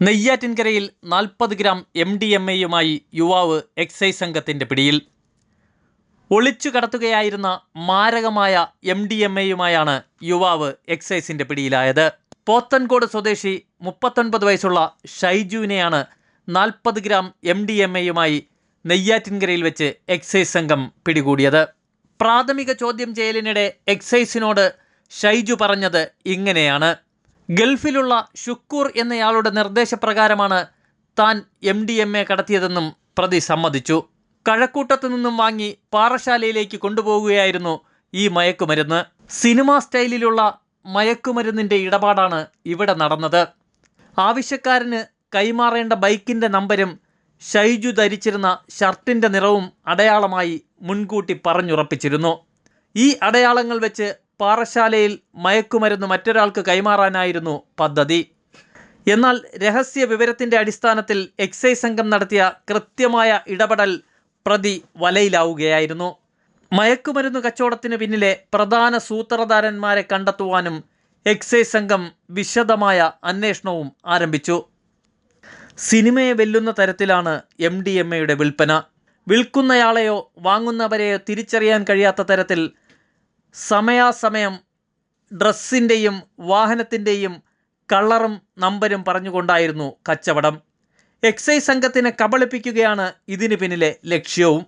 നെയ്യാറ്റിൻകരയിൽ 40 gram MDMA-യുമായി യുവാവ് excise സംഘത്തിൻ്റെ പിടിയിൽ. ഒളിച്ചു കടത്തുകയായിരുന്ന മാരകമായ MDMA-യുമായാണ് യുവാവ് എക്സൈസിൻ്റെ പിടിയിലായത്. പോത്തൻകോട് സ്വദേശി 39 വയസ്സുള്ള ഷൈജുവിനെയാണ് 40 ഗ്രാം MDMA-യുമായി നെയ്യാറ്റിൻകരയിൽ വെച്ച് എക്സൈസ് സംഘം പിടികൂടിയത്. പ്രാഥമിക ചോദ്യം ചെയ്യലിനിടെ എക്സൈസിനോട് ഷൈജു പറഞ്ഞത് ഇങ്ങനെയാണ്: ഗൾഫിലുള്ള ഷുക്കൂർ എന്നയാളുടെ നിർദ്ദേശപ്രകാരമാണ് താൻ MDMA കടത്തിയതെന്നും പ്രതി സമ്മതിച്ചു. കഴക്കൂട്ടത്തു നിന്നും വാങ്ങി പാറശാലയിലേക്ക് കൊണ്ടുപോകുകയായിരുന്നു ഈ മയക്കുമരുന്ന്. സിനിമാ സ്റ്റൈലിലുള്ള മയക്കുമരുന്നിൻ്റെ ഇടപാടാണ് ഇവിടെ നടന്നത്. ആവശ്യക്കാരന് കൈമാറേണ്ട ബൈക്കിൻ്റെ നമ്പരും ഷൈജു ധരിച്ചിരുന്ന ഷർട്ടിൻ്റെ നിറവും അടയാളമായി മുൻകൂട്ടി പറഞ്ഞുറപ്പിച്ചിരുന്നു. ഈ അടയാളങ്ങൾ വെച്ച് പാറശാലയിൽ മയക്കുമരുന്ന് മറ്റൊരാൾക്ക് കൈമാറാനായിരുന്നു പദ്ധതി. എന്നാൽ രഹസ്യ വിവരത്തിൻ്റെ അടിസ്ഥാനത്തിൽ എക്സൈസ് സംഘം നടത്തിയ കൃത്യമായ ഇടപെടൽ പ്രതി വലയിലാവുകയായിരുന്നു. മയക്കുമരുന്ന് കച്ചവടത്തിന് പിന്നിലെ പ്രധാന സൂത്രധാരന്മാരെ കണ്ടെത്തുവാനും എക്സൈസ് സംഘം വിശദമായ അന്വേഷണവും ആരംഭിച്ചു. സിനിമയെ വെല്ലുന്ന തരത്തിലാണ് MDMA-യുടെ വിൽപ്പന. വിൽക്കുന്നയാളെയോ വാങ്ങുന്നവരെയോ തിരിച്ചറിയാൻ കഴിയാത്ത തരത്തിൽ സമയാസമയം ഡ്രസ്സിൻ്റെയും വാഹനത്തിൻ്റെയും കളറും നമ്പരും പറഞ്ഞുകൊണ്ടായിരുന്നു കച്ചവടം. എക്സൈസ് സംഘത്തിനെ കബളിപ്പിക്കുകയാണ് ഇതിന് പിന്നിലെ ലക്ഷ്യവും.